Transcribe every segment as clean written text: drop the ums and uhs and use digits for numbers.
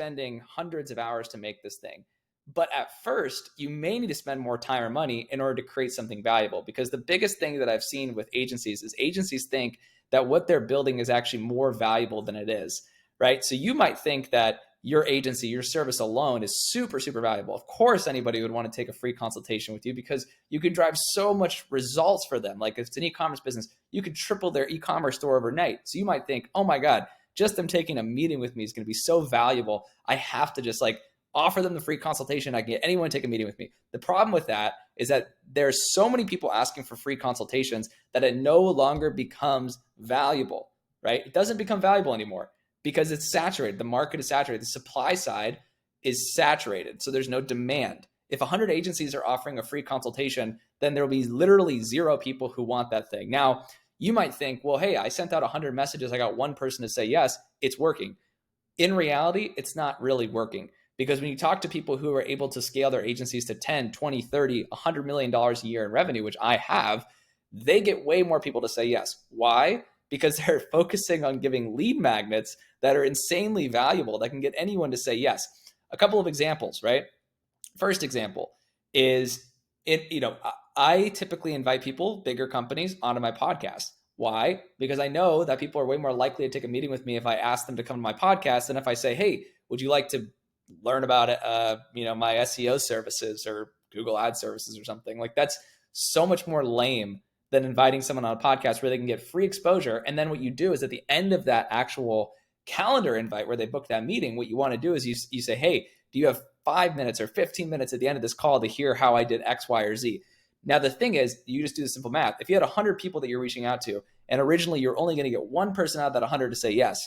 spending hundreds of hours to make this thing. But at first, you may need to spend more time or money in order to create something valuable. Because the biggest thing that I've seen with agencies is agencies think that what they're building is actually more valuable than it is, right? So you might think that your agency, your service alone is super, super valuable. Of course, anybody would want to take a free consultation with you because you can drive so much results for them. Like if it's an e-commerce business, you could triple their e-commerce store overnight. So you might think, oh my God, just them taking a meeting with me is going to be so valuable. I have to just like offer them the free consultation. I can get anyone to take a meeting with me. The problem with that is that there's so many people asking for free consultations that it no longer becomes valuable, right? It doesn't become valuable anymore because it's saturated. The market is saturated. The supply side is saturated. So there's no demand. If 100 agencies are offering a free consultation, then there will be literally 0 people who want that thing. Now, you might think, well, hey, I sent out 100 messages. I got one person to say yes, it's working. In reality, it's not really working. Because when you talk to people who are able to scale their agencies to 10, 20, 30, $100 million a year in revenue, which I have, they get way more people to say yes. Why? Because they're focusing on giving lead magnets that are insanely valuable that can get anyone to say yes. A couple of examples, right? First example is, I typically invite people, bigger companies, onto my podcast. Why? Because I know that people are way more likely to take a meeting with me if I ask them to come to my podcast than if I say, hey, would you like to learn about my SEO services or Google ad services or something? Like that's so much more lame than inviting someone on a podcast where they can get free exposure. And then what you do is at the end of that actual calendar invite where they book that meeting, what you want to do is you say, hey, do you have 5 minutes or 15 minutes at the end of this call to hear how I did X, Y, or Z? Now, the thing is, you just do the simple math. If you had 100 people that you're reaching out to, and originally you're only going to get one person out of that 100 to say yes,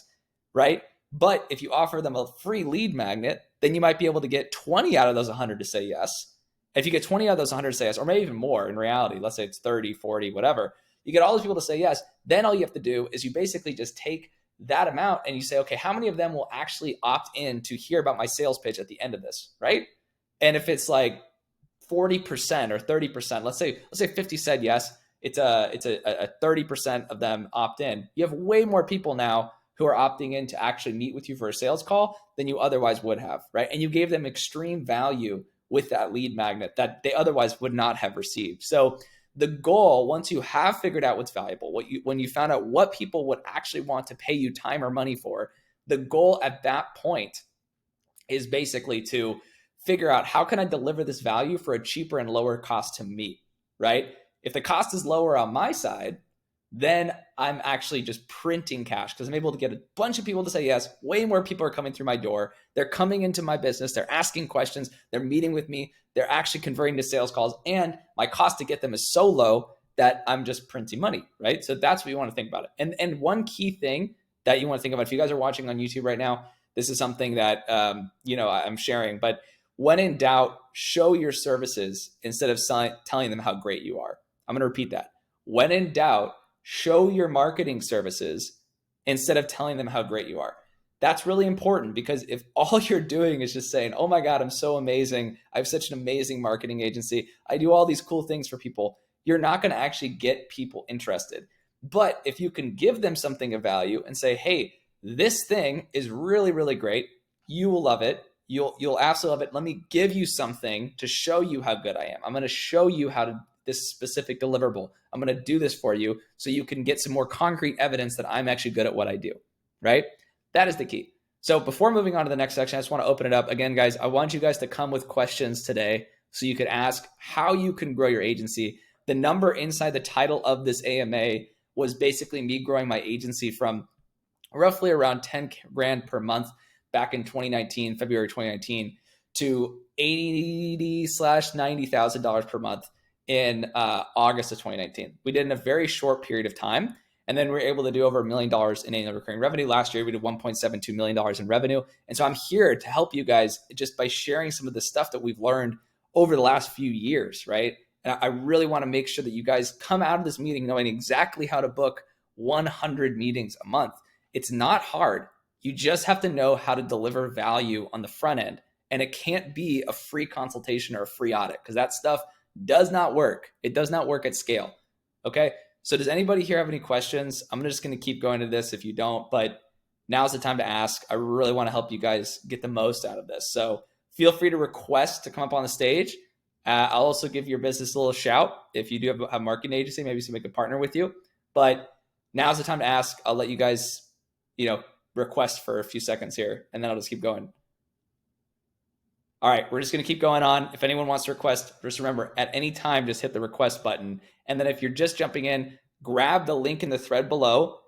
right? But if you offer them a free lead magnet, then you might be able to get 20 out of those 100 to say yes. If you get 20 out of those 100 to say yes, or maybe even more in reality, let's say it's 30, 40, whatever, you get all those people to say yes. Then all you have to do is you basically just take that amount and you say, okay, how many of them will actually opt in to hear about my sales pitch at the end of this, right? And if it's like 40% or 30%, let's say 50 said yes, it's a 30% of them opt in. You have way more people now who are opting in to actually meet with you for a sales call than you otherwise would have, right? And you gave them extreme value with that lead magnet that they otherwise would not have received. So the goal, once you have figured out what's valuable, when you found out what people would actually want to pay you time or money for, the goal at that point is basically to figure out how can I deliver this value for a cheaper and lower cost to me, right? If the cost is lower on my side, then I'm actually just printing cash because I'm able to get a bunch of people to say yes. Way more people are coming through my door. They're coming into my business. They're asking questions. They're meeting with me. They're actually converting to sales calls. And my cost to get them is so low that I'm just printing money, right? So that's what you want to think about it. And one key thing that you want to think about, if you guys are watching on YouTube right now, this is something that I'm sharing. But when in doubt, show your services instead of telling them how great you are. I'm going to repeat that. When in doubt, show your marketing services instead of telling them how great you are. That's really important because if all you're doing is just saying, oh my God, I'm so amazing. I have such an amazing marketing agency. I do all these cool things for people. You're not going to actually get people interested. But if you can give them something of value and say, hey, this thing is really, really great. You will love it. You'll absolutely love it. Let me give you something to show you how good I am. I'm going to show you how to this specific deliverable. I'm going to do this for you so you can get some more concrete evidence that I'm actually good at what I do, right? That is the key. So before moving on to the next section, I just want to open it up. Again, guys, I want you guys to come with questions today so you could ask how you can grow your agency. The number inside the title of this AMA was basically me growing my agency from roughly around 10 grand per month back in February 2019, to $80,000/$90,000 per month in August of 2019. We did in a very short period of time. And then we were able to do over $1 million in annual recurring revenue. Last year, we did $1.72 million in revenue. And so I'm here to help you guys just by sharing some of the stuff that we've learned over the last few years, right? And I really want to make sure that you guys come out of this meeting knowing exactly how to book 100 meetings a month. It's not hard. You just have to know how to deliver value on the front end. And it can't be a free consultation or a free audit because that stuff does not work. It does not work at scale. Okay. So does anybody here have any questions? I'm just going to keep going to this if you don't, but now's the time to ask. I really want to help you guys get the most out of this. So feel free to request to come up on the stage. I'll also give your business a little shout. If you do have a marketing agency, maybe somebody can partner with you. But now's the time to ask. I'll let you guys, request for a few seconds here, and then I'll just keep going. All right, we're just going to keep going on. If anyone wants to request, just remember, at any time, just hit the request button. And then if you're just jumping in, grab the link in the thread below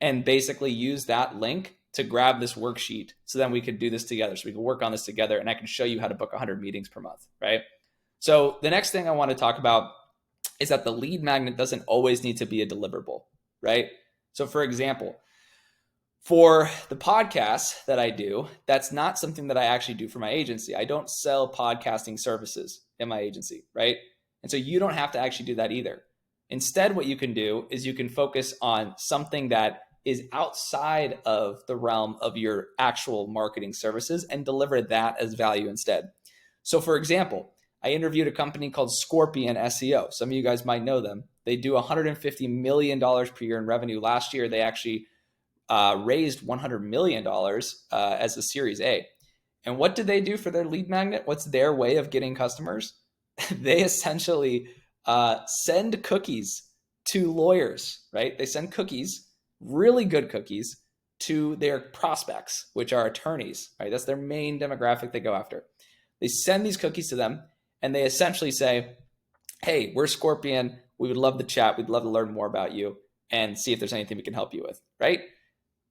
and basically use that link to grab this worksheet. So then we can do this together. So we can work on this together, and I can show you how to book 100 meetings per month, right? So the next thing I want to talk about is that the lead magnet doesn't always need to be a deliverable, right? So for example, for the podcasts that I do, that's not something that I actually do for my agency. I don't sell podcasting services in my agency, right? And so you don't have to actually do that either. Instead, what you can do is you can focus on something that is outside of the realm of your actual marketing services and deliver that as value instead. So for example, I interviewed a company called Scorpion SEO. Some of you guys might know them. They do $150 million per year in revenue. Last year, they actually raised $100 million as a Series A. And what do they do for their lead magnet? What's their way of getting customers? They essentially send cookies to lawyers, right? They send cookies, really good cookies, to their prospects, which are attorneys, right? That's their main demographic they go after. They send these cookies to them, and they essentially say, hey, we're Scorpion. We would love to chat. We'd love to learn more about you and see if there's anything we can help you with, right?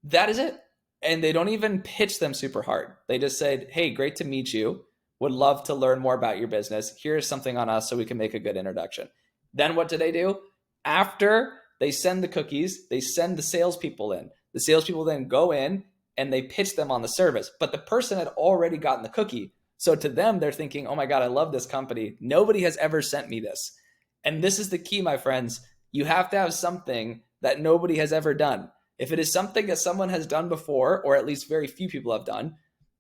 That is it. And they don't even pitch them super hard. They just said, hey, great to meet you. Would love to learn more about your business. Here's something on us so we can make a good introduction. Then what do? After they send the cookies, they send the salespeople in. The salespeople then go in and they pitch them on the service. But the person had already gotten the cookie. So to them, they're thinking, oh my God, I love this company. Nobody has ever sent me this. And this is the key, my friends. You have to have something that nobody has ever done. If it is something that someone has done before, or at least very few people have done,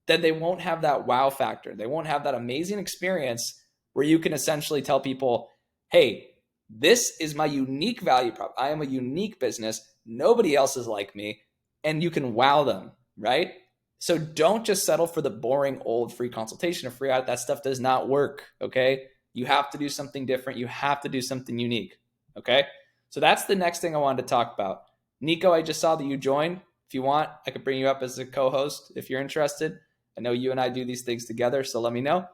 then they won't have that wow factor. They won't have that amazing experience where you can essentially tell people, hey, this is my unique value prop. I am a unique business. Nobody else is like me. And you can wow them, right? So don't just settle for the boring old free consultation or free audit. That stuff does not work, okay? You have to do something different. You have to do something unique, okay? So that's the next thing I wanted to talk about. Nico, I just saw that you joined. If you want, I could bring you up as a co-host if you're interested. I know you and I do these things together, so let me know.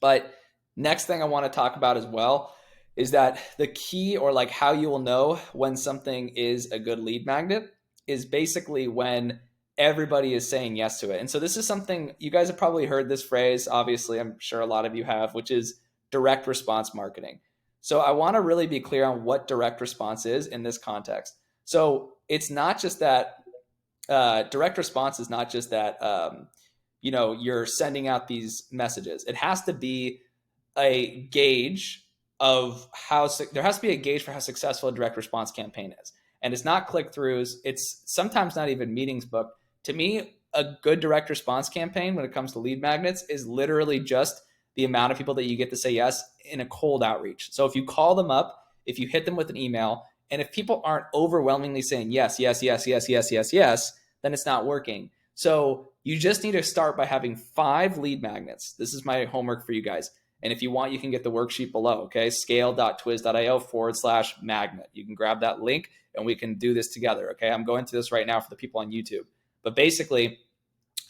But next thing I want to talk about as well is that the key, or like how you will know when something is a good lead magnet, is basically when everybody is saying yes to it. And so this is something you guys have probably heard this phrase. Obviously, I'm sure a lot of you have, which is direct response marketing. So I want to really be clear on what direct response is in this context. So it's not just that direct response is not just that, you're sending out these messages. It has to be a gauge of there has to be a gauge for how successful a direct response campaign is. And it's not click-throughs. It's sometimes not even meetings booked. To me, a good direct response campaign when it comes to lead magnets is literally just the amount of people that you get to say yes in a cold outreach. So if you call them up, if you hit them with an email, and if people aren't overwhelmingly saying yes, yes, yes, yes, yes, yes, yes, then it's not working. So you just need to start by having 5 lead magnets. This is my homework for you guys. And if you want, you can get the worksheet below, okay? scale.twiz.io/magnet. You can grab that link and we can do this together, okay? I'm going through this right now for the people on YouTube. But basically,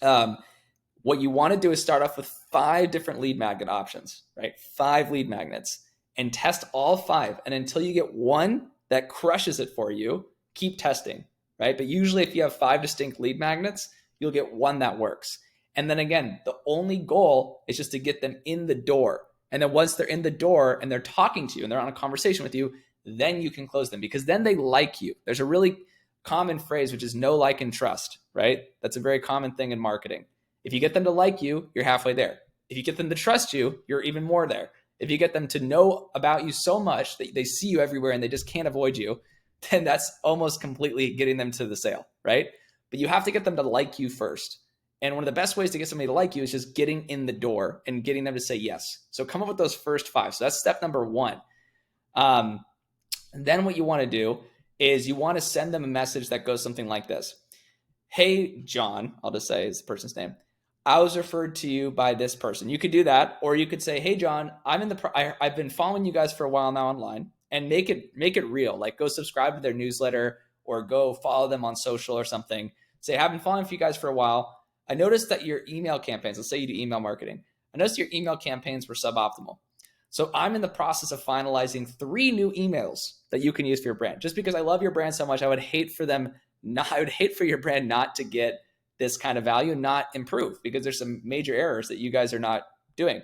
what you want to do is start off with 5 different lead magnet options, right? 5 lead magnets, and test all 5. And until you get one that crushes it for you, keep testing, right? But usually if you have 5 distinct lead magnets, you'll get one that works. And then again, the only goal is just to get them in the door. And then once they're in the door and they're talking to you and they're on a conversation with you, then you can close them, because then they like you. There's a really common phrase, which is know, like, and trust, right? That's a very common thing in marketing. If you get them to like you, you're halfway there. If you get them to trust you, you're even more there. If you get them to know about you so much that they see you everywhere and they just can't avoid you, then that's almost completely getting them to the sale, right? But you have to get them to like you first. And one of the best ways to get somebody to like you is just getting in the door and getting them to say yes. So come up with those first 5. So that's step number 1. And then what you want to do is you want to send them a message that goes something like this. hey, John, I'll just say is the person's name. I was referred to you by this person. You could do that, or you could say, hey, John, I've been following you guys for a while now online, and make it real. Like, go subscribe to their newsletter or go follow them on social or something. Say, I've been following you guys for a while. I noticed that your email campaigns, let's say you do email marketing. I noticed your email campaigns were suboptimal. So I'm in the process of finalizing 3 new emails that you can use for your brand. Just because I love your brand so much, I would hate for your brand not to get this kind of value, not improve, because there's some major errors that you guys are not doing.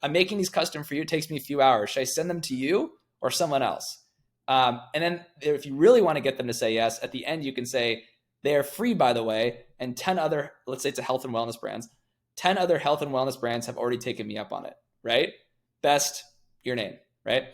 I'm making these custom for you. It takes me a few hours. Should I send them to you or someone else? And then if you really want to get them to say yes, at the end, you can say, they are free, by the way, and 10 other, let's say it's a health and wellness brands, 10 other health and wellness brands have already taken me up on it, right? Best, your name, right?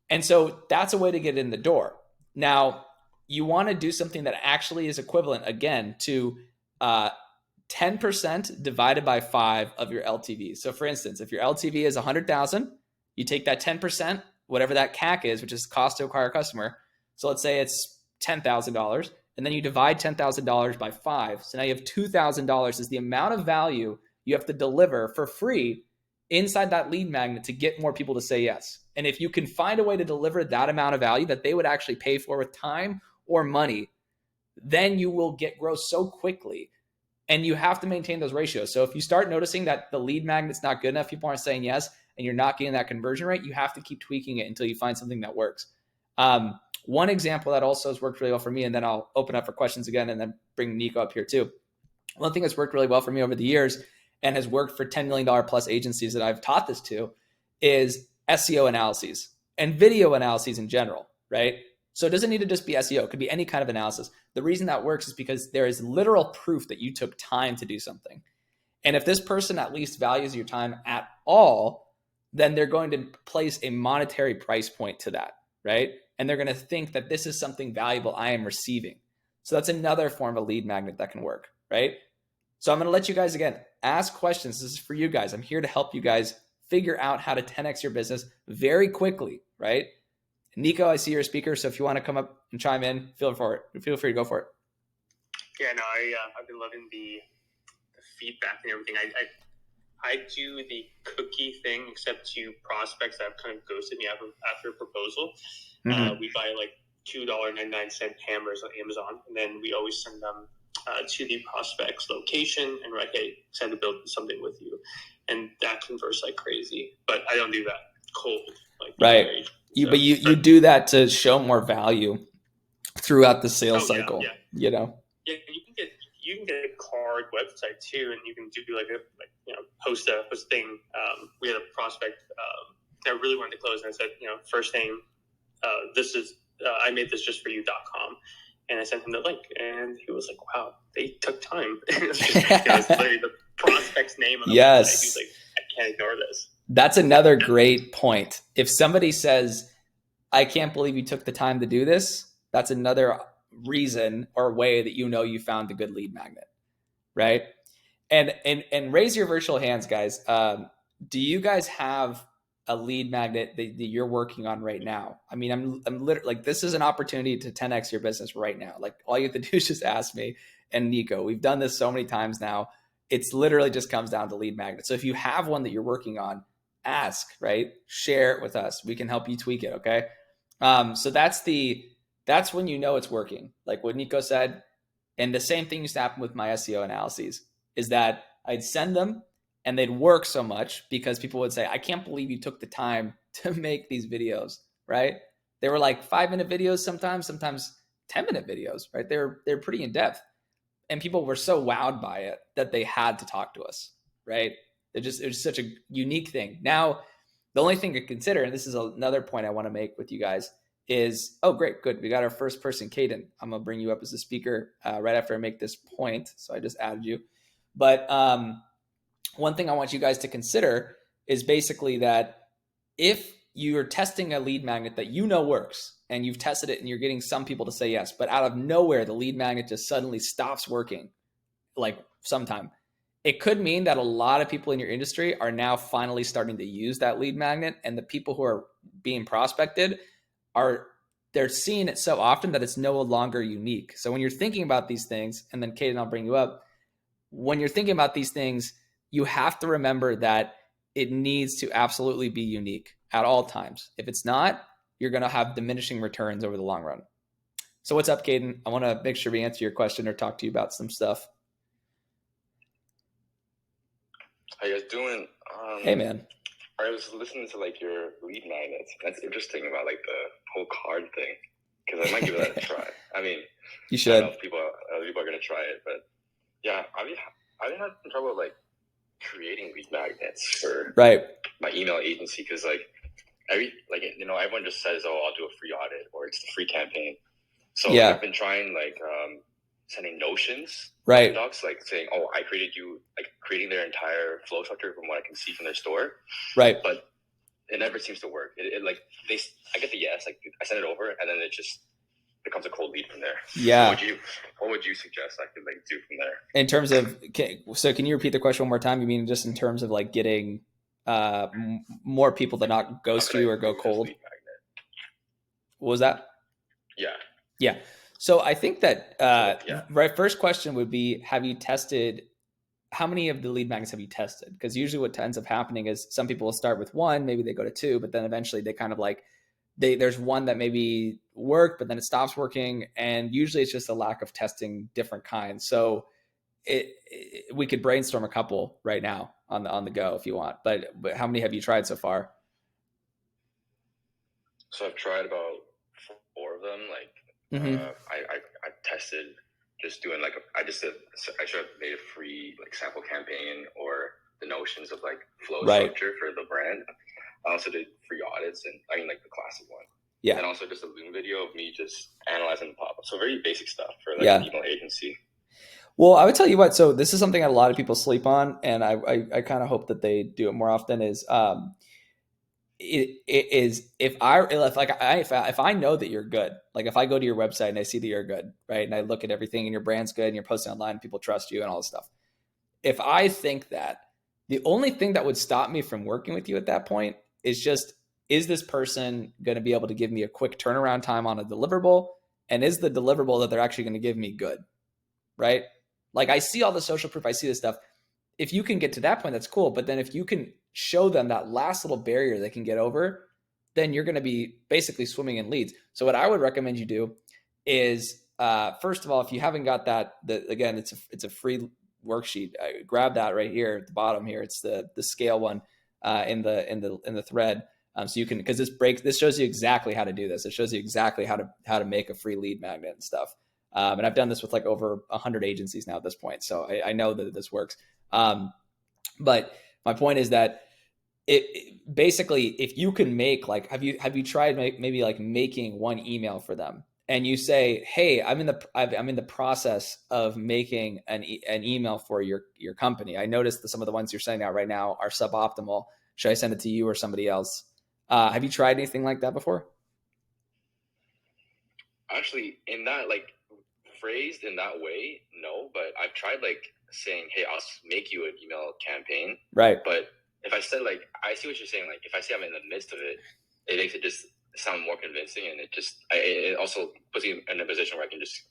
And so that's a way to get in the door. Now, you want to do something that actually is equivalent, again, to 10% divided by 5 of your LTV. So for instance, if your LTV is 100,000, you take that 10%, whatever that CAC is, which is cost to acquire a customer. So let's say it's $10,000, and then you divide $10,000 by 5. So now you have $2,000 is the amount of value you have to deliver for free inside that lead magnet to get more people to say yes. And if you can find a way to deliver that amount of value that they would actually pay for with time or money, then you will get growth so quickly. And you have to maintain those ratios. So if you start noticing that the lead magnet's not good enough, people aren't saying yes, and you're not getting that conversion rate, you have to keep tweaking it until you find something that works. One example that also has worked really well for me, and then I'll open up for questions again and then bring Nico up here too. One thing that's worked really well for me over the years and has worked for $10 million plus agencies that I've taught this to is SEO analyses and video analyses in general, right? So it doesn't need to just be SEO. It could be any kind of analysis. The reason that works is because there is literal proof that you took time to do something. And if this person at least values your time at all, then they're going to place a monetary price point to that, right? And they're going to think that this is something valuable I am receiving. So that's another form of lead magnet that can work, right? So I'm going to let you guys, again, ask questions. This is for you guys. I'm here to help you guys figure out how to 10x your business very quickly, right? Nico, I see you're a speaker, so if you want to come up and chime in, feel free to go for it. Yeah, no, I've been loving the feedback and everything. I do the cookie thing, except to prospects that have kind of ghosted me after a proposal. Mm-hmm. We buy like $2.99 hammers on Amazon, and then we always send them to the prospect's location and write, hey, excited to build something with you. And that converts like crazy. But I don't do that cold. Right. But you do that to show more value throughout the sales cycle. Yeah. You know. Yeah, you can get a card website too, and you can do post a thing. We had a prospect that really wanted to close, and I said, first name, this is I made this just for you.com, and I sent him the link, and he was like, wow, they took time. It's literally the prospect's name on the website. He's like, I can't ignore this. That's another great point. If somebody says, I can't believe you took the time to do this, that's another reason or way that you found a good lead magnet, right? And raise your virtual hands, guys. Do you guys have a lead magnet that you're working on right now? I mean, I'm literally like, this is an opportunity to 10x your business right now. Like, all you have to do is just ask me and Nico. We've done this so many times now. It's literally just comes down to lead magnet. So if you have one that you're working on, ask, right? Share it with us. We can help you tweak it. Okay. So that's when it's working. Like what Nico said. And the same thing used to happen with my SEO analyses, is that I'd send them and they'd work so much because people would say, I can't believe you took the time to make these videos, right? They were like 5-minute videos, sometimes 10-minute videos, right? They're pretty in depth. And people were so wowed by it that they had to talk to us, right? It was such a unique thing. Now, the only thing to consider, and this is another point I want to make with you guys, is, oh, great, good. We got our first person, Caden. I'm going to bring you up as a speaker right after I make this point. So I just added you. But one thing I want you guys to consider is basically that if you're testing a lead magnet that works, and you've tested it and you're getting some people to say yes, but out of nowhere, the lead magnet just suddenly stops working, like sometime, it could mean that a lot of people in your industry are now finally starting to use that lead magnet. And the people who are being prospected they're they're seeing it so often that it's no longer unique. So when you're thinking about these things, and then Caden, I'll bring you up, when you're thinking about these things, you have to remember that it needs to absolutely be unique at all times. If it's not, you're going to have diminishing returns over the long run. So what's up, Caden? I want to make sure we answer your question or talk to you about some stuff. How you guys doing? Hey, man. I was listening to like your lead magnets. That's interesting about like the whole card thing, because I might give that a try. I mean, you should. I don't know if people are gonna try it, but yeah, I've been having trouble like creating lead magnets for my email agency, because like everyone just says, oh, I'll do a free audit, or it's the free campaign. So like, I've been trying like sending notions, docs, like saying, oh, I created you, like creating their entire flow structure from what I can see from their store. But it never seems to work. It like I get the yes, like I send it over, and then it just becomes a cold lead from there. Yeah. What would you suggest I could like do from there? In terms of, so can you repeat the question one more time? You mean just in terms of like getting more people to not ghost you or go cold? What was that? Yeah. So I think that first question would be, have you tested, how many of the lead magnets have you tested? Because usually what ends up happening is some people will start with one, maybe they go to two, but then eventually they kind of like, there's one that maybe worked, but then it stops working. And usually it's just a lack of testing different kinds. So we could brainstorm a couple right now on the go if you want, but how many have you tried so far? So I've tried about 4 of them. Like, I tested just doing like I should have made a free like sample campaign or the notions of like flow structure for the brand. I also did free audits, and I mean like the classic one. Yeah. And also just a Loom video of me just analyzing the pop-up. So very basic stuff for like an email agency. Well, I would tell you what, so this is something that a lot of people sleep on, and I kind of hope that they do it more often, is if I know that you're good, like if I go to your website and I see that you're good, right? And I look at everything and your brand's good and you're posting online and people trust you and all this stuff. If I think that, the only thing that would stop me from working with you at that point is just, is this person going to be able to give me a quick turnaround time on a deliverable? And is the deliverable that they're actually going to give me good, right? Like I see all the social proof, I see this stuff. If you can get to that point, that's cool. But then if you can show them that last little barrier they can get over, then you're going to be basically swimming in leads. So what I would recommend you do is, first of all, if you haven't got that, again, it's a free worksheet. Grab that right here at the bottom here. It's the scale one in the thread. So you can, because this shows you exactly how to do this. It shows you exactly how to make a free lead magnet and stuff. And I've done this with like over 100 agencies now at this point. So I know that this works. But my point is that it basically, if you can make like, have you tried maybe like making one email for them, and you say, hey, I'm in the process of making an email for your company. I noticed that some of the ones you're sending out right now are suboptimal. Should I send it to you or somebody else? Have you tried anything like that before? Actually, in that like phrased in that way, no. But I've tried like saying, hey, I'll make you an email campaign. Right. But if I said like, I see what you're saying. Like if I say I'm in the midst of it, it makes it just sound more convincing, and it also puts me in a position where I can just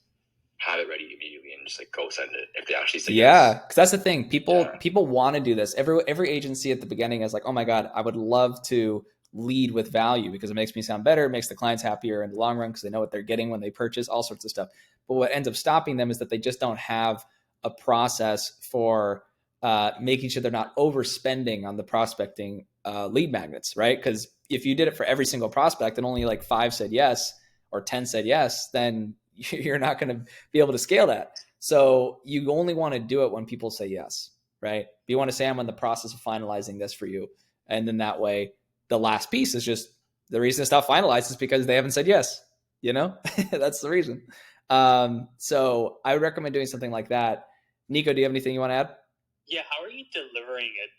have it ready immediately and just like go send it if they actually say yes. Because that's the thing. People want to do this. Every agency at the beginning is like, oh my God, I would love to lead with value because it makes me sound better, it makes the clients happier in the long run because they know what they're getting when they purchase, all sorts of stuff. But what ends up stopping them is that they just don't have a process for making sure they're not overspending on the prospecting lead magnets, right? Because if you did it for every single prospect and only like 5 said yes or 10 said yes, then you're not going to be able to scale that. So you only want to do it when people say yes, right? You want to say, I'm in the process of finalizing this for you. And then that way, the last piece is just the reason it's not finalized is because they haven't said yes, that's the reason. So I would recommend doing something like that. Nico, do you have anything you want to add? Yeah. How are you delivering it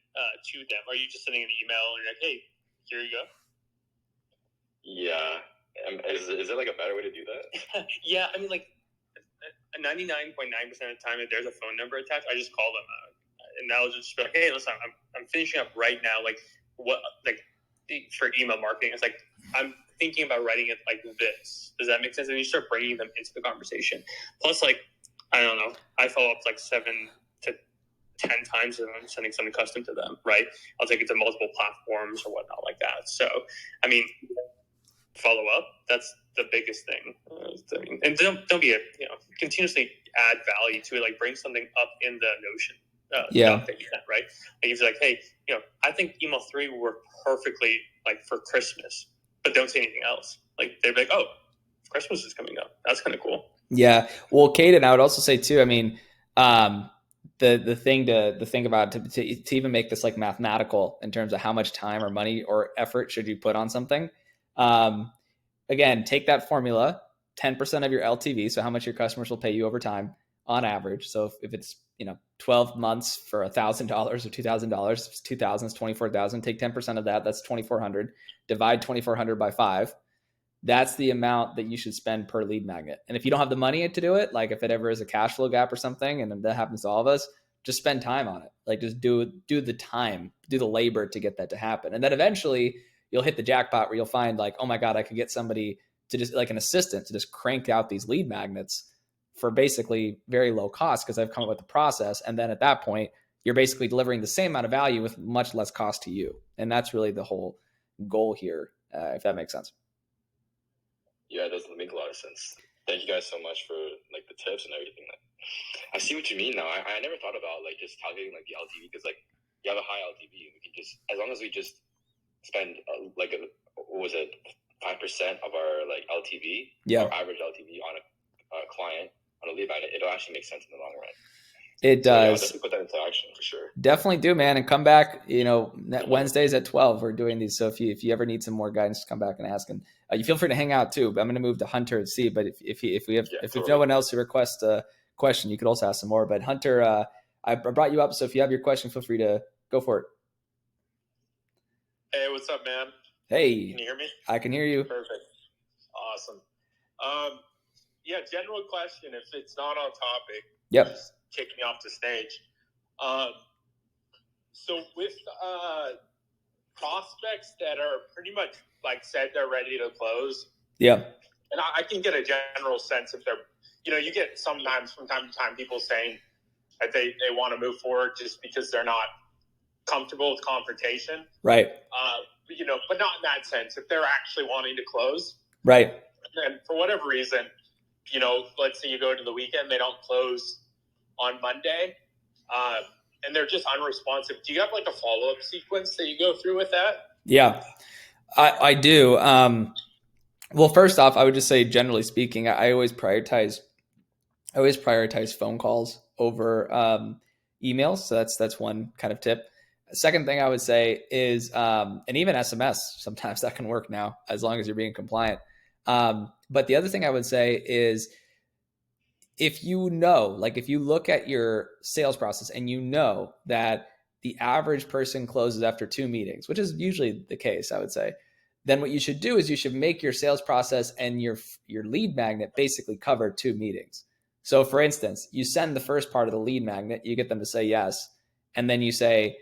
to them? Are you just sending an email and you're like, hey, here you go? Yeah. Is there like a better way to do that? Yeah. I mean, like 99.9% of the time, if there's a phone number attached, I just call them out. And I'll just be like, hey, listen, I'm finishing up right now. Like what, like for email marketing, it's like I'm thinking about writing it like this. Does that make sense? And you start bringing them into the conversation. Plus, like, I don't know, I follow up like 7 to 10 times and I'm sending something custom to them, right? I'll take it to multiple platforms or whatnot like that. So, I mean, follow up, that's the biggest thing. And don't be continuously add value to it, like bring something up in the Notion doc that you sent, right? Like if you're like, hey, I think email 3 will work perfectly like for Christmas, but don't say anything else. Like they'd be like, oh, Christmas is coming up. That's kind of cool. Yeah. Well, Caden, I would also say too, I mean, the thing to think about to even make this like mathematical in terms of how much time or money or effort should you put on something. Again, take that formula, 10% of your LTV. So how much your customers will pay you over time on average. So if it's, 12 months for $1,000 or $2,000, it's 2,000, it's 24,000, take 10% of that. That's 2,400, divide 2,400 by 5. That's the amount that you should spend per lead magnet. And if you don't have the money to do it, like if it ever is a cash flow gap or something, and that happens to all of us, just spend time on it. Like just do the time, do the labor to get that to happen. And then eventually you'll hit the jackpot where you'll find like, oh my God, I could get somebody to just like an assistant to just crank out these lead magnets for basically very low cost because I've come up with the process. And then at that point, you're basically delivering the same amount of value with much less cost to you. And that's really the whole goal here, if that makes sense. Yeah, it does make a lot of sense. Thank you guys so much for like the tips and everything. I see what you mean now. I never thought about like just calculating like the LTV because like you have a high LTV, we can just, as long as we just spend what was it, 5% of our like LTV, our average LTV on a client on a lead magnet, it'll actually make sense in the long run. It does. Yeah, definitely put that into action for sure. Definitely do, man. And come back, Wednesdays at 12, we're doing these. So if you ever need some more guidance, come back and ask. And you feel free to hang out too. But I'm going to move to Hunter and see. But if there's no one else who requests a question, you could also ask some more. But Hunter, I brought you up. So if you have your question, feel free to go for it. Hey, what's up, man? Hey. Can you hear me? I can hear you. Perfect. Awesome. Yeah, general question. If it's not on topic, just kick me off the stage. So with prospects that are pretty much like said they're ready to close. Yeah. And I can get a general sense if they're, you get sometimes from time to time people saying that they want to move forward just because they're not comfortable with confrontation. Right. But not in that sense. If they're actually wanting to close. Right. And for whatever reason, let's say you go into the weekend, they don't close on Monday, and they're just unresponsive. Do you have like a follow-up sequence that you go through with that? Yeah, I do. Well, first off, I would just say, generally speaking, I always prioritize phone calls over emails. So that's one kind of tip. Second thing I would say is, and even SMS, sometimes that can work now as long as you're being compliant. But the other thing I would say is, if you look at your sales process and that the average person closes after 2 meetings, which is usually the case, I would say, then what you should do is you should make your sales process and your lead magnet basically cover 2 meetings. So for instance, you send the first part of the lead magnet, you get them to say yes. And then you say,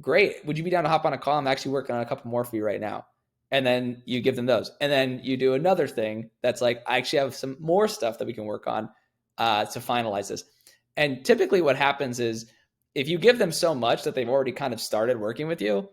great, would you be down to hop on a call? I'm actually working on a couple more for you right now. And then you give them those. And then you do another thing that's like, I actually have some more stuff that we can work on to finalize this. And typically what happens is, if you give them so much that they've already kind of started working with you,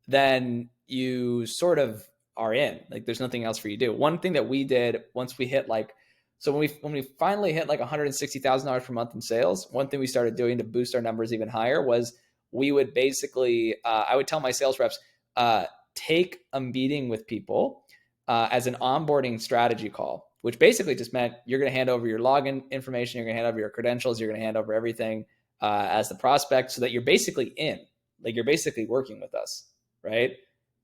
then you sort of are in. Like there's nothing else for you to do. One thing that we did once we hit when we finally hit like $160,000 per month in sales, one thing we started doing to boost our numbers even higher was we would basically, I would tell my sales reps, take a meeting with people as an onboarding strategy call, which basically just meant you're going to hand over your login information, you're going to hand over your credentials, you're going to hand over everything as the prospect, so that you're basically in, like you're basically working with us, right?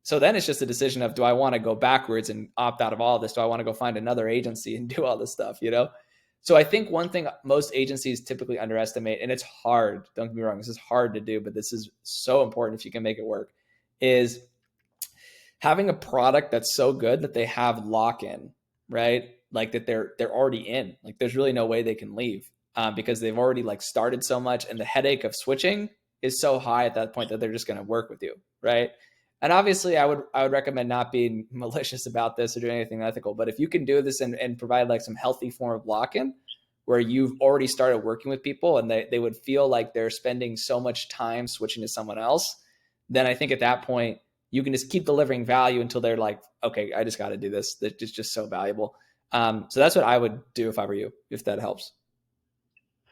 So then it's just a decision of, do I want to go backwards and opt out of all of this? Do I want to go find another agency and do all this stuff, So I think one thing most agencies typically underestimate, and it's hard, don't get me wrong, this is hard to do, but this is so important if you can make it work, is having a product that's so good that they have lock-in, right? Like that they're already in. Like there's really no way they can leave because they've already like started so much, and the headache of switching is so high at that point that they're just going to work with you, right? And obviously I would recommend not being malicious about this or doing anything unethical, but if you can do this and provide like some healthy form of lock-in where you've already started working with people and they would feel like they're spending so much time switching to someone else, then I think at that point you can just keep delivering value until they're like, okay, I just got to do this. It's just so valuable. So that's what I would do if I were you, if that helps.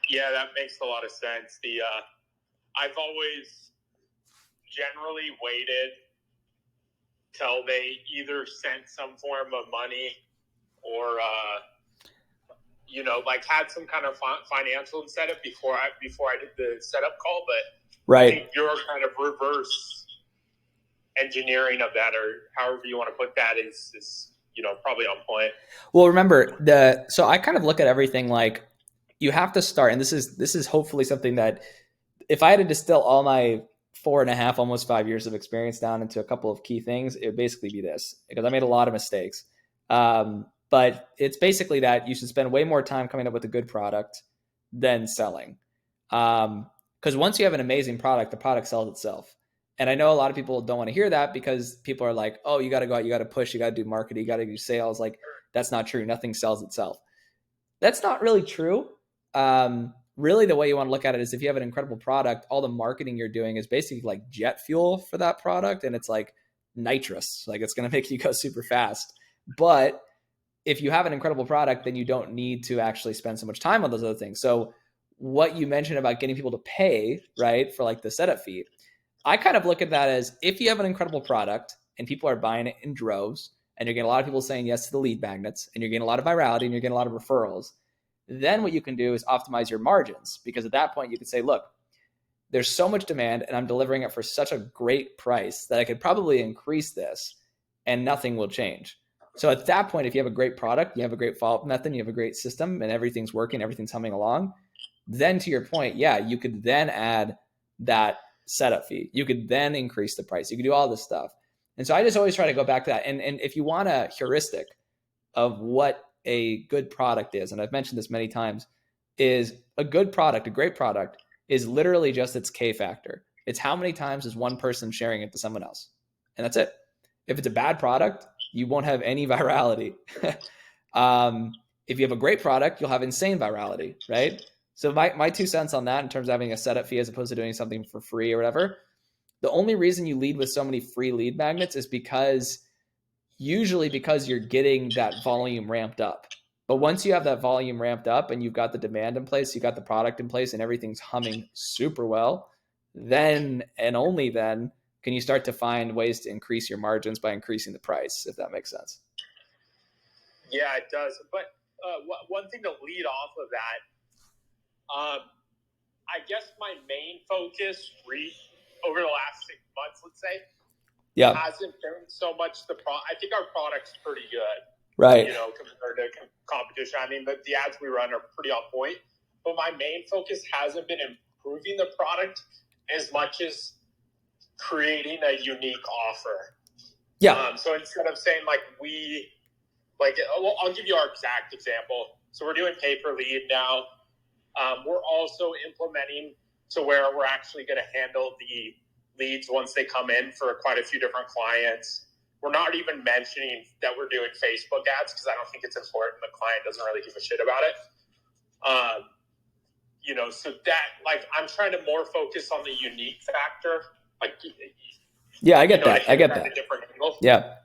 Yeah, that makes a lot of sense. I've always generally waited till they either sent some form of money or like had some kind of financial incentive before I did the setup call. But right, I think your kind of reverse engineering of that, or however you want to put that, is probably on point. Well, remember so I kind of look at everything like you have to start, and this is hopefully something that if I had to distill all my 4.5, almost 5 years of experience down into a couple of key things, it would basically be this, because I made a lot of mistakes. But it's basically that you should spend way more time coming up with a good product than selling. Because once you have an amazing product, the product sells itself. And I know a lot of people don't want to hear that because people are like, oh, you got to go out, you got to push, you got to do marketing, you got to do sales. Like, that's not true. Nothing sells itself. That's not really true. Really, the way you want to look at it is if you have an incredible product, all the marketing you're doing is basically like jet fuel for that product. And it's like nitrous, like it's going to make you go super fast. But if you have an incredible product, then you don't need to actually spend so much time on those other things. So what you mentioned about getting people to pay, right, for like the setup fee, I kind of look at that as if you have an incredible product and people are buying it in droves and you're getting a lot of people saying yes to the lead magnets and you're getting a lot of virality and you're getting a lot of referrals, then what you can do is optimize your margins, because at that point you can say, look, there's so much demand and I'm delivering it for such a great price that I could probably increase this and nothing will change. So at that point, if you have a great product, you have a great follow-up method, you have a great system and everything's working, everything's humming along, then to your point, yeah, you could then add that setup fee. You could then increase the price. You could do all this stuff. And so I just always try to go back to that. And if you want a heuristic of what a good product is, and I've mentioned this many times, is a good product, a great product, is literally just its K factor. It's how many times is one person sharing it to someone else. And that's it. If it's a bad product, you won't have any virality. If you have a great product, you'll have insane virality, right? So my 2 cents on that in terms of having a setup fee as opposed to doing something for free or whatever, the only reason you lead with so many free lead magnets is usually because you're getting that volume ramped up. But once you have that volume ramped up and you've got the demand in place, you got the product in place and everything's humming super well, then and only then can you start to find ways to increase your margins by increasing the price, if that makes sense. Yeah, it does. But one thing to lead off of that, I guess my main focus over the last 6 months, let's say, hasn't been so much I think our product's pretty good, right? Compared to competition. I mean, the ads we run are pretty on point, but my main focus hasn't been improving the product as much as creating a unique offer. Yeah. So instead of saying I'll give you our exact example. So we're doing pay per lead now. We're also implementing to where we're actually going to handle the leads once they come in for quite a few different clients. We're not even mentioning that we're doing Facebook ads because I don't think it's important. The client doesn't really give a shit about it. So that I'm trying to more focus on the unique factor. Yeah, I get that. I get that. Different angle. Yeah.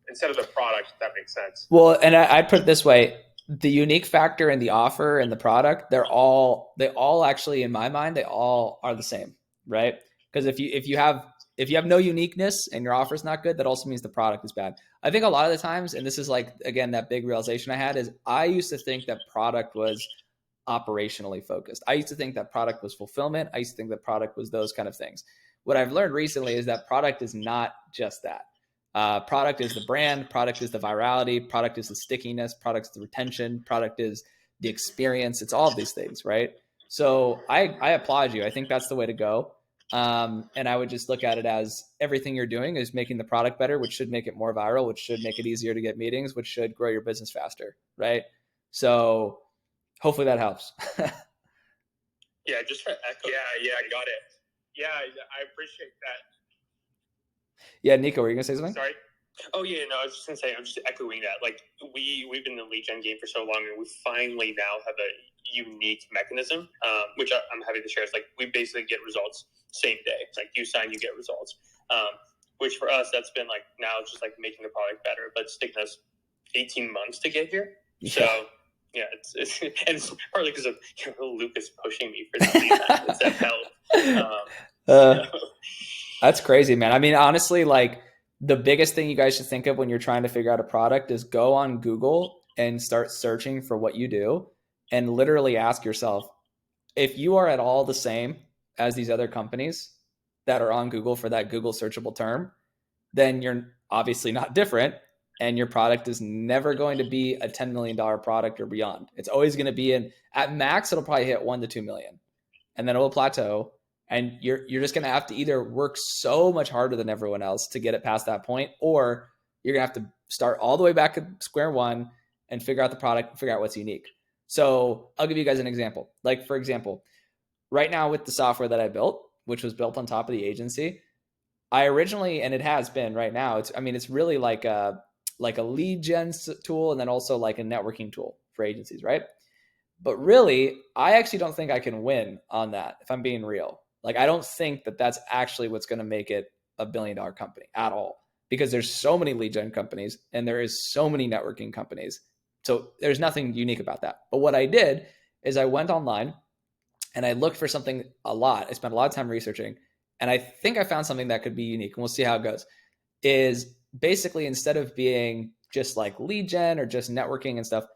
Instead of the product, if that makes sense. Well, and I'd put it this way. The unique factor in the offer and the product, they all actually, in my mind, they all are the same, right? Because if you have no uniqueness and your offer is not good, that also means the product is bad. I think a lot of the times, and this is again, that big realization I had is I used to think that product was operationally focused. I used to think that product was fulfillment. I used to think that product was those kind of things. What I've learned recently is that product is not just that. Product is the brand, product is the virality, product is the stickiness, product is the retention, product is the experience. It's all of these things, right? So I applaud you. I think that's the way to go. And I would just look at it as everything you're doing is making the product better, which should make it more viral, which should make it easier to get meetings, which should grow your business faster, right? So hopefully that helps. Yeah, just for echo. Yeah, I got it. Yeah, I appreciate that. Yeah, Nico, were you gonna say something? Sorry. Oh yeah, no, I was just gonna say, I'm just echoing that. Like we've been in the lead gen game for so long, and we finally now have a unique mechanism, which I'm happy to share. It's like we basically get results same day. It's like you sign, you get results. Which for us, that's been like now it's just like making the product better, but it's taken us 18 months to get here. Yeah. So yeah, it's and it's partly because of Lucas pushing me for that. That helped. That's crazy, man. I mean, honestly, like the biggest thing you guys should think of when you're trying to figure out a product is go on Google and start searching for what you do and literally ask yourself, if you are at all the same as these other companies that are on Google for that Google searchable term, then you're obviously not different. And your product is never going to be a $10 million product or beyond. It's always going to be at max, it'll probably hit 1 to 2 million. And then it will plateau. And you're just going to have to either work so much harder than everyone else to get it past that point, or you're going to have to start all the way back at square one and figure out the product, figure out what's unique. So I'll give you guys an example. Like, for example, right now with the software that I built, which was built on top of the agency, I originally, and it has been right now, it's really like a lead gen tool and then also like a networking tool for agencies, right? But really, I actually don't think I can win on that, if I'm being real. Like, I don't think that that's actually what's going to make it a $1 billion company at all, because there's so many lead gen companies and there is so many networking companies. So there's nothing unique about that. But what I did is I went online and I looked for something a lot. I spent a lot of time researching, and I think I found something that could be unique, and we'll see how it goes. Is basically, instead of being just like lead gen or just networking and stuff,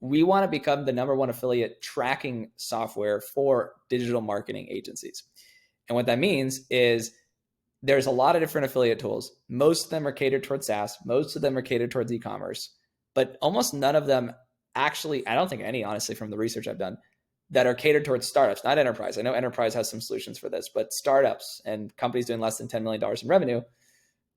we want to become the #1 affiliate tracking software for digital marketing agencies. And what that means is there's a lot of different affiliate tools. Most of them are catered towards SaaS. Most of them are catered towards e-commerce, but almost none of them actually, I don't think any, honestly, from the research I've done, that are catered towards startups, not enterprise. I know enterprise has some solutions for this, but startups and companies doing less than $10 million in revenue,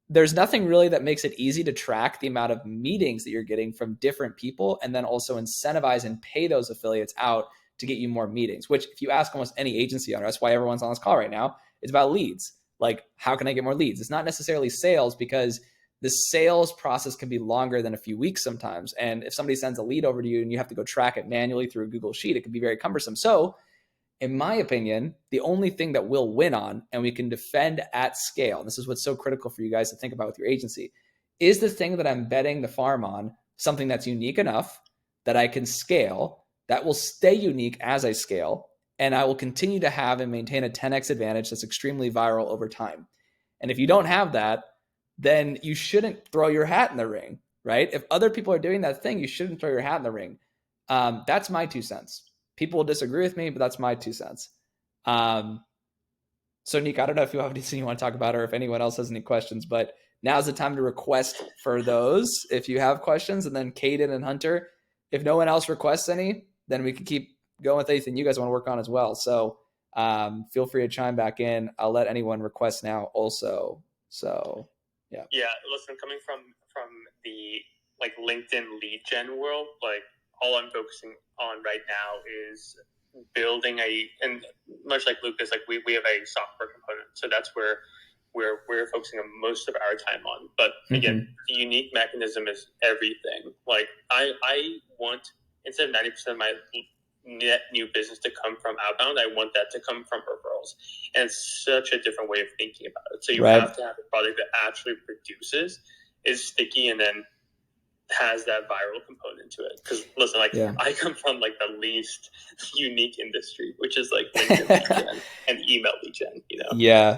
there's nothing really that makes it easy to track the amount of meetings that you're getting from different people, and then also incentivize and pay those affiliates out to get you more meetings, which if you ask almost any agency owner, that's why everyone's on this call right now, it's about leads. Like, how can I get more leads? It's not necessarily sales, because the sales process can be longer than a few weeks sometimes. And if somebody sends a lead over to you and you have to go track it manually through a Google Sheet, it can be very cumbersome. So in my opinion, the only thing that we'll win on and we can defend at scale, and this is what's so critical for you guys to think about with your agency, is the thing that I'm betting the farm on, something that's unique enough that I can scale, that will stay unique as I scale, and I will continue to have and maintain a 10x advantage that's extremely viral over time. And if you don't have that, then you shouldn't throw your hat in the ring, right? If other people are doing that thing, you shouldn't throw your hat in the ring. That's my 2 cents. People will disagree with me, but that's my 2 cents. So Nick, I don't know if you have anything you want to talk about or if anyone else has any questions, but now's the time to request for those if you have questions. And then Caden and Hunter, if no one else requests any, then we can keep going with anything you guys want to work on as well. So feel free to chime back in. I'll let anyone request now also. So yeah. Yeah, listen, coming from the like LinkedIn lead gen world, like all I'm focusing on right now is building and much like Lucas, like we have a software component. So that's where we're focusing on most of our time on. But again, the unique mechanism is everything. Like I want, instead of 90% of my net new business to come from outbound, I want that to come from referrals. And it's such a different way of thinking about it. So you have to have a product that actually produces, is sticky, and then has that viral component to it. Because listen, like I come from like the least unique industry, which is like LinkedIn lead gen and email lead gen. You know,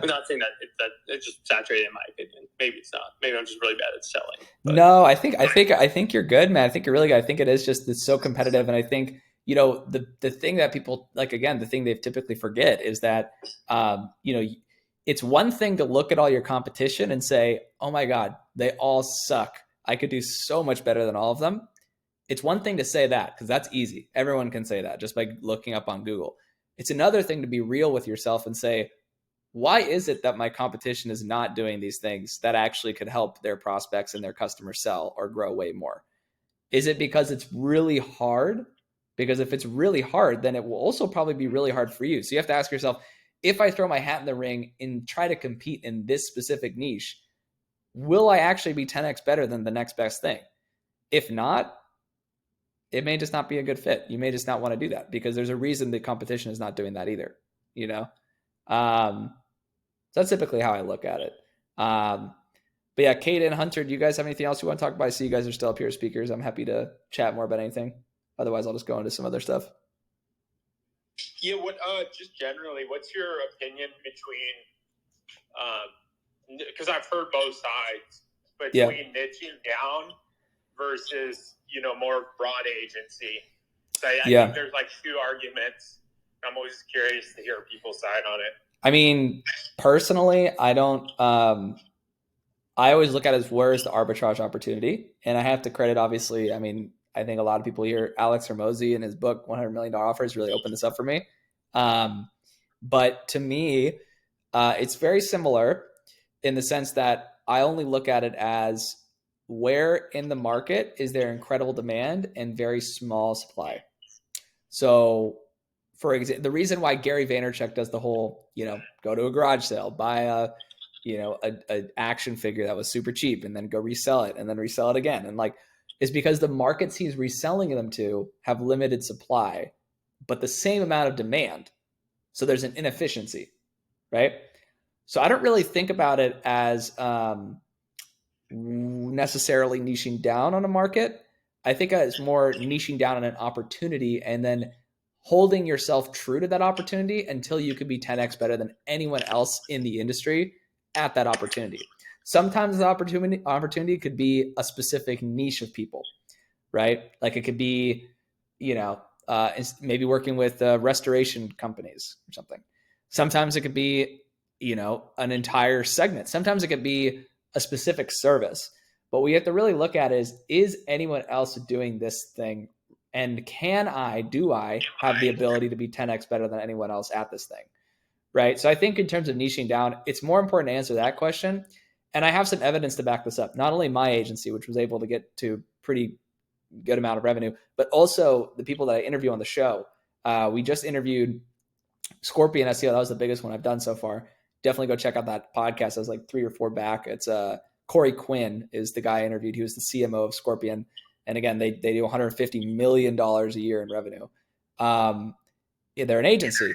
I'm not saying that it's just saturated in my opinion. Maybe it's not. Maybe I'm just really bad at selling. But. No, I think you're good, man. I think you're really good. I think it is just, it's so competitive, and I think, you know, the thing that people, like, again, the thing they typically forget is that you know, it's one thing to look at all your competition and say, oh my God, they all suck, I could do so much better than all of them. It's one thing to say that, because that's easy. Everyone can say that just by looking up on Google. It's another thing to be real with yourself and say, why is it that my competition is not doing these things that actually could help their prospects and their customers sell or grow way more? Is it because it's really hard? Because if it's really hard, then it will also probably be really hard for you. So you have to ask yourself, if I throw my hat in the ring and try to compete in this specific niche, will I actually be 10x better than the next best thing? If not, it may just not be a good fit. You may just not want to do that because there's a reason the competition is not doing that either, you know? So that's typically how I look at it. But yeah, Kate and Hunter, do you guys have anything else you want to talk about? I see you guys are still up here as speakers. I'm happy to chat more about anything. Otherwise, I'll just go into some other stuff. Yeah, just generally, what's your opinion between, because I've heard both sides, between niching down versus, more broad agency. So I think there's like two arguments. I'm always curious to hear people's side on it. I mean, personally, I don't, I always look at it as where is the arbitrage opportunity? And I have to credit, obviously, I mean, I think a lot of people here, Alex Hormozi in his book, $100 Million Offers, really opened this up for me. But to me, it's very similar in the sense that I only look at it as where in the market is there incredible demand and very small supply. So for example, the reason why Gary Vaynerchuk does the whole, go to a garage sale, buy a action figure that was super cheap and then go resell it and then resell it again. And is because the markets he's reselling them to have limited supply, but the same amount of demand. So there's an inefficiency, right? So I don't really think about it as necessarily niching down on a market. I think it's more niching down on an opportunity and then holding yourself true to that opportunity until you could be 10x better than anyone else in the industry at that opportunity. Sometimes the opportunity could be a specific niche of people, right? Like it could be, maybe working with restoration companies or something. Sometimes it could be, an entire segment. Sometimes it could be a specific service. But what we have to really look at is anyone else doing this thing? And do I have the ability to be 10x better than anyone else at this thing? Right. So I think in terms of niching down, it's more important to answer that question. And I have some evidence to back this up. Not only my agency, which was able to get to pretty good amount of revenue, but also the people that I interview on the show. We just interviewed Scorpion SEO. That was the biggest one I've done so far. Definitely go check out that podcast. I was like 3 or 4 back. It's Corey Quinn is the guy I interviewed. He was the CMO of Scorpion. And again, they do $150 million a year in revenue. They're an agency.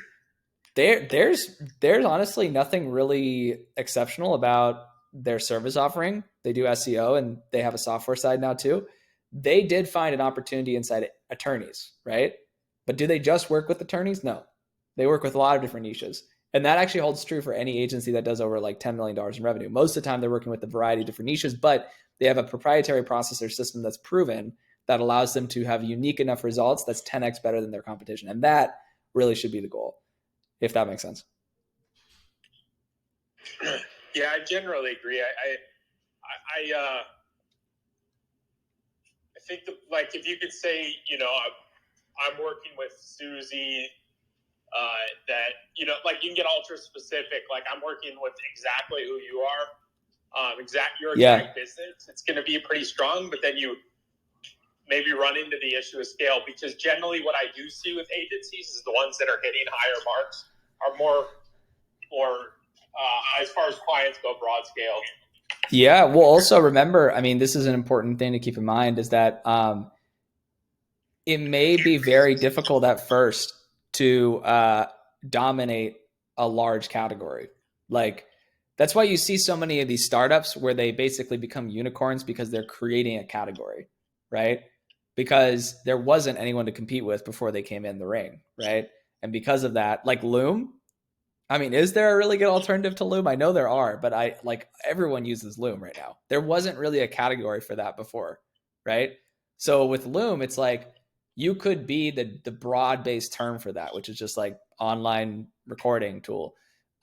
There's honestly nothing really exceptional about their service offering. They do SEO and they have a software side now too. They did find an opportunity inside attorneys, right? But do they just work with attorneys? No, they work with a lot of different niches. And that actually holds true for any agency that does over like $10 million in revenue. Most of the time they're working with a variety of different niches, but they have a proprietary processor system that's proven that allows them to have unique enough results that's 10x better than their competition. And that really should be the goal, if that makes sense. Yeah, I generally agree. I think if you could say, I'm working with Susie, that, you can get ultra specific. Like I'm working with exactly who you are, your exact business. It's going to be pretty strong, but then you maybe run into the issue of scale, because generally what I do see with agencies is the ones that are hitting higher marks are more as far as clients go, broad scale. Yeah. Well, also remember, I mean, this is an important thing to keep in mind is that it may be very difficult at first to dominate a large category. Like that's why you see so many of these startups where they basically become unicorns because they're creating a category, right? Because there wasn't anyone to compete with before they came in the ring, right? And because of that, like Loom, I mean, is there a really good alternative to Loom? I know there are, but everyone uses Loom right now. There wasn't really a category for that before, right? So with Loom, it's like you could be the broad-based term for that, which is just like online recording tool,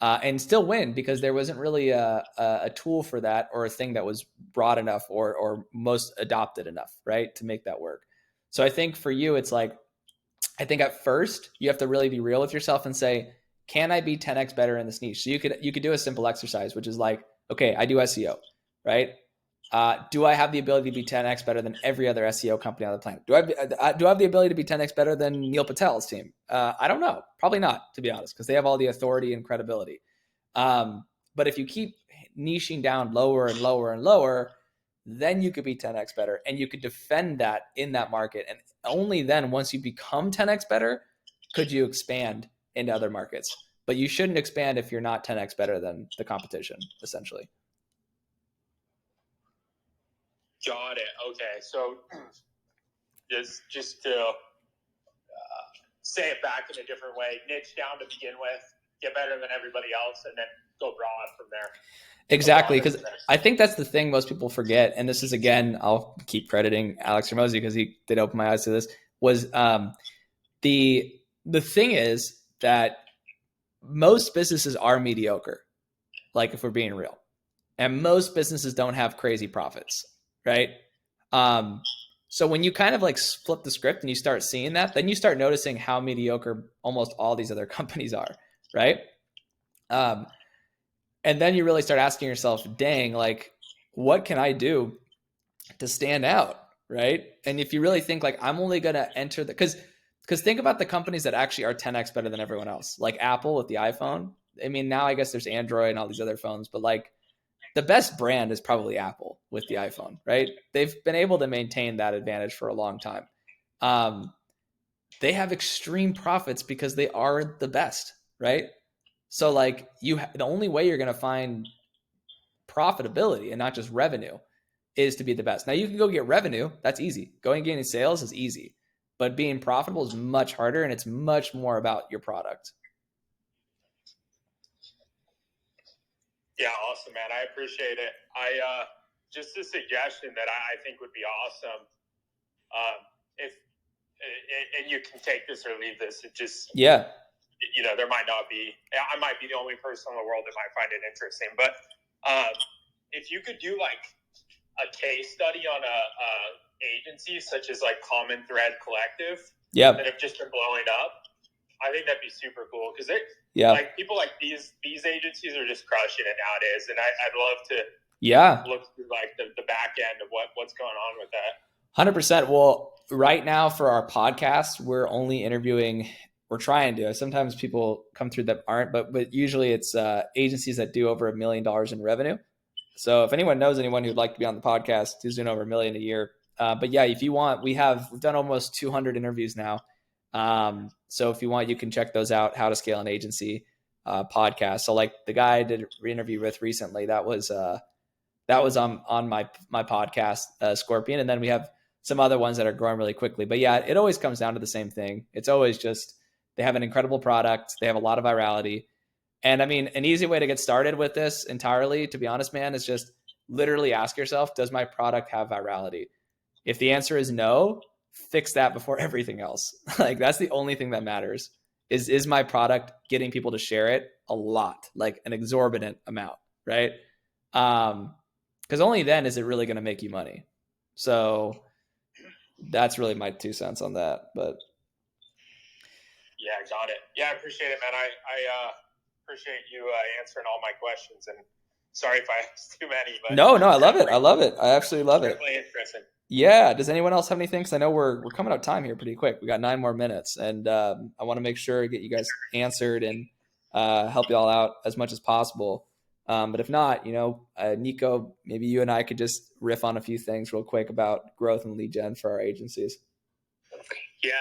and still win because there wasn't really a tool for that or a thing that was broad enough or most adopted enough, right, to make that work. So I think for you, it's like, I think at first you have to really be real with yourself and say, can I be 10x better in this niche? So you could do a simple exercise, which is like, okay, I do SEO, right? Do I have the ability to be 10x better than every other SEO company on the planet? Do I have the ability to be 10x better than Neil Patel's team? I don't know. Probably not, to be honest, because they have all the authority and credibility. But if you keep niching down lower and lower and lower, then you could be 10x better, and you could defend that in that market. And only then, once you become 10x better, could you expand into other markets. But you shouldn't expand if you're not 10x better than the competition, essentially. Got it. Okay. So just to say it back in a different way, niche down to begin with, get better than everybody else, and then go broad from there. Exactly, because I think that's the thing most people forget, and this is, again, I'll keep crediting Alex Ramosi because he did open my eyes to this, was the thing is that most businesses are mediocre, like if we're being real, and most businesses don't have crazy profits, right? So when you kind of like flip the script and you start seeing that, then you start noticing how mediocre almost all these other companies are, right? And then you really start asking yourself, dang, like, what can I do to stand out, right? And if you really think like, I'm only going to enter because think about the companies that actually are 10x better than everyone else, like Apple with the iPhone. I mean, now I guess there's Android and all these other phones, but like the best brand is probably Apple with the iPhone, right? They've been able to maintain that advantage for a long time. They have extreme profits because they are the best, right? So like the only way you're going to find profitability and not just revenue is to be the best. Now you can go get revenue. That's easy. Going and getting sales is easy, but being profitable is much harder, and it's much more about your product. Yeah, awesome, man. I appreciate it. I just a suggestion that I think would be awesome. If and you can take this or leave this. It just there might not be. I might be the only person in the world that might find it interesting, but if you could do like a case study on a agency such as like Common Thread Collective that have just been blowing up, I think that'd be super cool because like people like these agencies are just crushing it nowadays, and I'd love to look through like the back end of what's going on with that. 100%. Well, right now for our podcast, we're only interviewing. We're trying to. Sometimes people come through that aren't, but usually it's agencies that do over $1 million in revenue. So if anyone knows anyone who'd like to be on the podcast who's doing over $1 million a year, but yeah, if you want, we've done almost 200 interviews now. So if you want, you can check those out. How to Scale an Agency podcast. So like the guy I did an interview with recently, that was on my podcast, Scorpion, and then we have some other ones that are growing really quickly. But yeah, it always comes down to the same thing. It's always just they have an incredible product, they have a lot of virality. And I mean, an easy way to get started with this entirely, to be honest, man, is just literally ask yourself, does my product have virality? If the answer is no, fix that before everything else. Like that's the only thing that matters is my product getting people to share it a lot, like an exorbitant amount, right? Because only then is it really going to make you money. So that's really my 2 cents on that. But yeah, got it. Yeah, I appreciate it, man. I appreciate you answering all my questions, and sorry if I asked too many. But no, I love it. I absolutely love it. Definitely interesting. Yeah. Does anyone else have anything? Because I know we're coming out of time here pretty quick. We got 9 more minutes, and I want to make sure to get you guys answered and help you all out as much as possible. But if not, Nico, maybe you and I could just riff on a few things real quick about growth and lead gen for our agencies. Yeah,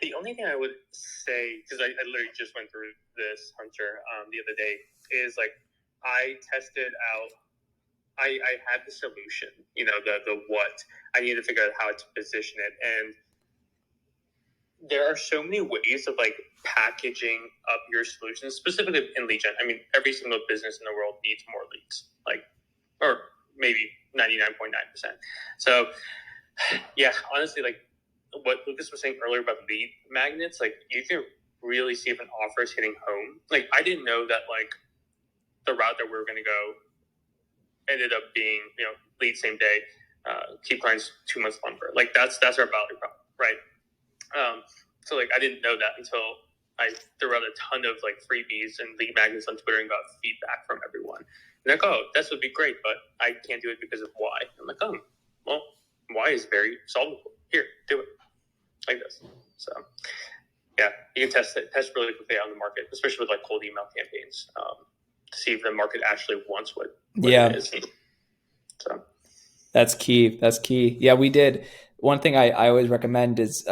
the only thing I would say, because I literally just went through this, Hunter, the other day, is like I tested out, I had the solution, the what. I needed to figure out how to position it. And there are so many ways of like packaging up your solutions, specifically in lead gen. I mean, every single business in the world needs more leads, or maybe 99.9%. So yeah, honestly, like what Lucas was saying earlier about lead magnets, like you can really see if an offer is hitting home. Like I didn't know that like the route that we were going to go ended up being, lead same day, keep clients 2 months longer. Like that's our value prop, right? So like I didn't know that until I threw out a ton of like freebies and lead magnets on Twitter and got feedback from everyone. And like, oh, this would be great, but I can't do it because of why. I'm like, oh, well, why is very solvable. Here, do it like this. So yeah, you can test really quickly out in the market, especially with like cold email campaigns. to see if the market actually wants what Yeah. it is. So That's key. That's key. Yeah, we did. One thing I always recommend is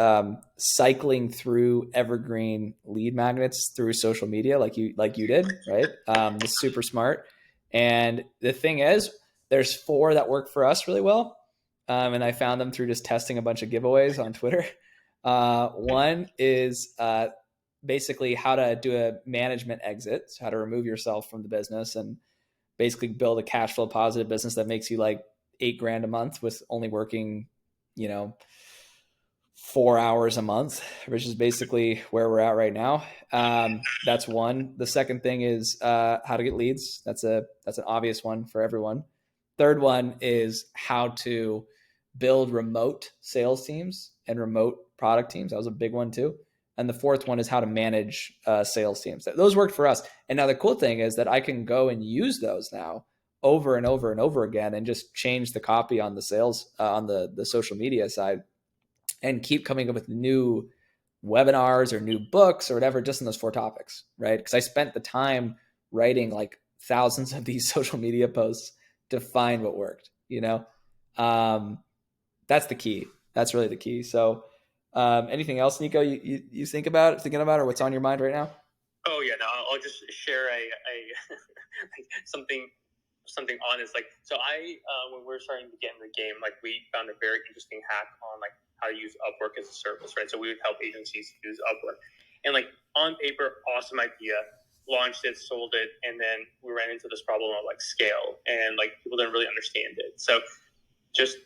cycling through evergreen lead magnets through social media, like you did, right? It's super smart. And the thing is, there's 4 that work for us really well, and I found them through just testing a bunch of giveaways on Twitter. One is basically how to do a management exit, so how to remove yourself from the business and basically build a cash flow positive business that makes you like $8,000 a month with only working, 4 hours a month, which is basically where we're at right now. That's one. The second thing is how to get leads. That's an obvious one for everyone. Third one is how to build remote sales teams and remote product teams. That was a big one too. And the fourth one is how to manage sales teams. Those worked for us. And now the cool thing is that I can go and use those now over and over and over again and just change the copy on the sales, on the social media side, and keep coming up with new webinars or new books or whatever, just in those 4 topics, right? Because I spent the time writing like thousands of these social media posts to find what worked, That's the key. That's really the key. So anything else, Nico, you thinking about, or what's on your mind right now? Oh yeah, no, I'll just share a something honest. Like, so when we're starting to get in the game, like we found a very interesting hack on like how to use Upwork as a service, right? So we would help agencies use Upwork, and like on paper, awesome idea, launched it, sold it, and then we ran into this problem of like scale, and like people didn't really understand it. So just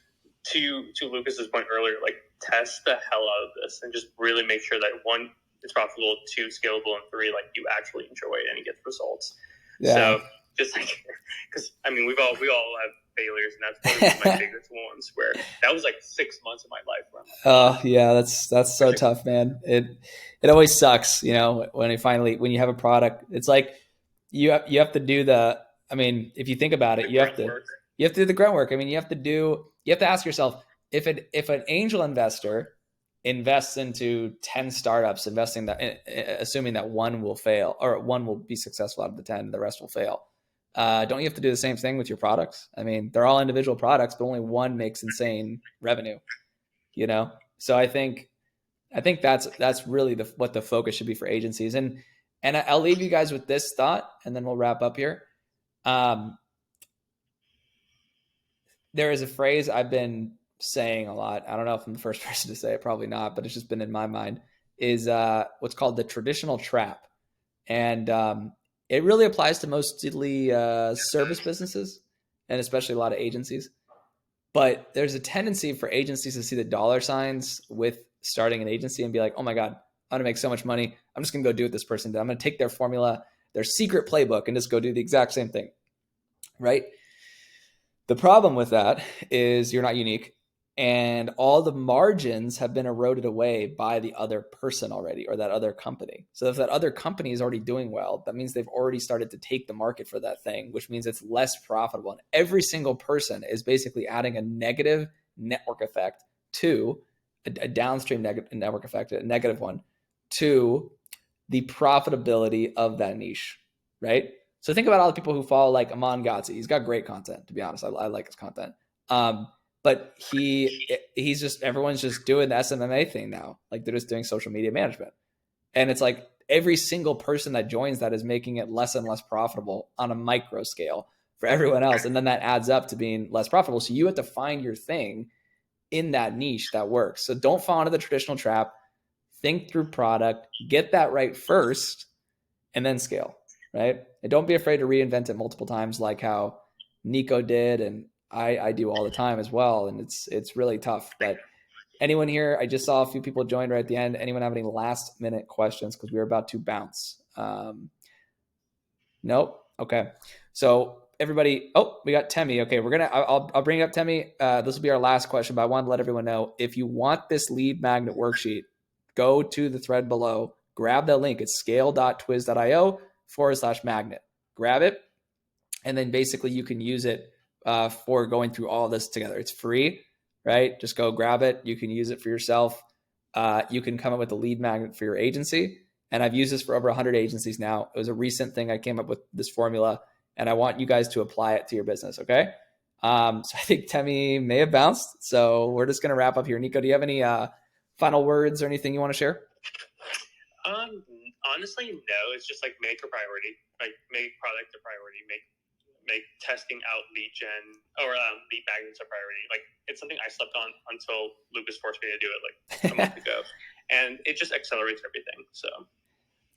to Lucas's point earlier, like test the hell out of this and just really make sure that 1, it's profitable, 2, scalable, and 3, like you actually enjoy it and you get the results. Yeah. So just like, because I mean, we all have failures, and that's probably one of my biggest ones. Where that was like 6 months of my life. Oh yeah, that's so tough, man. It always sucks, when you have a product. It's like you have to do if you think about it, you have to do the grunt work. I mean, you have to ask yourself, if an angel investor invests into 10 startups, assuming that one will fail or one will be successful out of the 10, the rest will fail. Don't you have to do the same thing with your products? I mean, they're all individual products, but only one makes insane revenue, So I think that's really what the focus should be for agencies. And I'll leave you guys with this thought, and then we'll wrap up here. There is a phrase I've been saying a lot. I don't know if I'm the first person to say it, probably not, but it's just been in my mind, is what's called the traditional trap. And it really applies to mostly service businesses, and especially a lot of agencies. But there's a tendency for agencies to see the dollar signs with starting an agency and be like, oh my God, I'm gonna make so much money. I'm just gonna go do what this person did. I'm gonna take their formula, their secret playbook, and just go do the exact same thing, right? The problem with that is you're not unique, and all the margins have been eroded away by the other person already, or that other company. So if that other company is already doing well, that means they've already started to take the market for that thing, which means it's less profitable. And every single person is basically adding a negative network effect to a downstream network effect, a negative one, to the profitability of that niche, right? So think about all the people who follow like Aman Ghazi. He's got great content, to be honest. I like his content. But he's just, everyone's just doing the SMMA thing now. Like they're just doing social media management. And it's like every single person that joins that is making it less and less profitable on a micro scale for everyone else. And then that adds up to being less profitable. So you have to find your thing in that niche that works. So don't fall into the traditional trap. Think through product, get that right first, and then scale, right? And don't be afraid to reinvent it multiple times, like how Nico did, and I do all the time as well. And it's really tough. But anyone here, I just saw a few people joined right at the end. Anyone have any last minute questions? Because we were about to bounce. Nope. Okay. So everybody, we got Temi. Okay. I'll bring up Temi. This will be our last question, but I want to let everyone know, if you want this lead magnet worksheet, go to the thread below, grab that link. It's scale.twiz.io/magnet. Grab it. And then basically you can use it for going through all of this together. It's free, right? Just go grab it. You can use it for yourself. You can come up with a lead magnet for your agency. And I've used this for over 100 agencies now. It was a recent thing. I came up with this formula, and I want you guys to apply it to your business. Okay. So I think Temi may have bounced. So we're just going to wrap up here. Nico, do you have any final words or anything you want to share? Honestly, no. It's just like make a priority, like make product a priority, make testing out lead gen or lead magnets a priority. Like it's something I slept on until Lucas forced me to do it like a month ago, and it just accelerates everything. So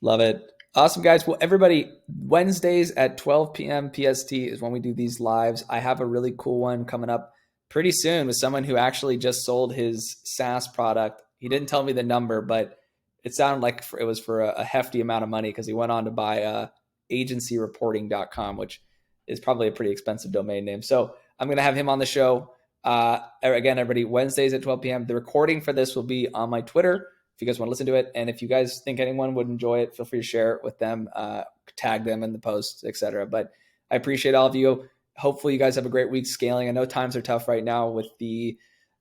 love it. Awesome, guys. Well, everybody, Wednesdays at 12 p.m. PST is when we do these lives. I have a really cool one coming up pretty soon with someone who actually just sold his SaaS product. He didn't tell me the number, but it sounded like it was for a hefty amount of money because he went on to buy agencyreporting.com, which is probably a pretty expensive domain name. So I'm going to have him on the show. Again, everybody, Wednesdays at 12 p.m. The recording for this will be on my Twitter if you guys want to listen to it. And if you guys think anyone would enjoy it, feel free to share it with them, tag them in the post, etc. But I appreciate all of you. Hopefully you guys have a great week scaling. I know times are tough right now with the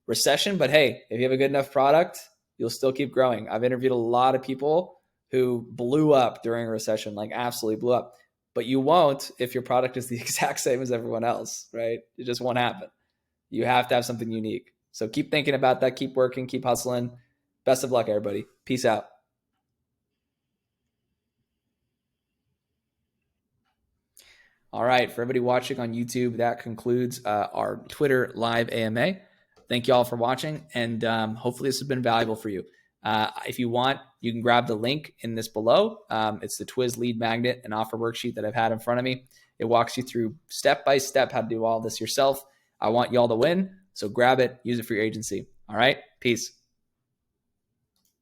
recession, but hey, if you have a good enough product, you'll still keep growing. I've interviewed a lot of people who blew up during a recession, like absolutely blew up. But you won't if your product is the exact same as everyone else, right? It just won't happen. You have to have something unique. So keep thinking about that. Keep working. Keep hustling. Best of luck, everybody. Peace out. All right. For everybody watching on YouTube, that concludes our Twitter live AMA. Thank you all for watching, and hopefully this has been valuable for you. If you want, you can grab the link in this below. It's the Twiz lead magnet and offer worksheet that I've had in front of me. It walks you through step-by-step how to do all this yourself. I want y'all to win, so grab it, use it for your agency. All right, peace.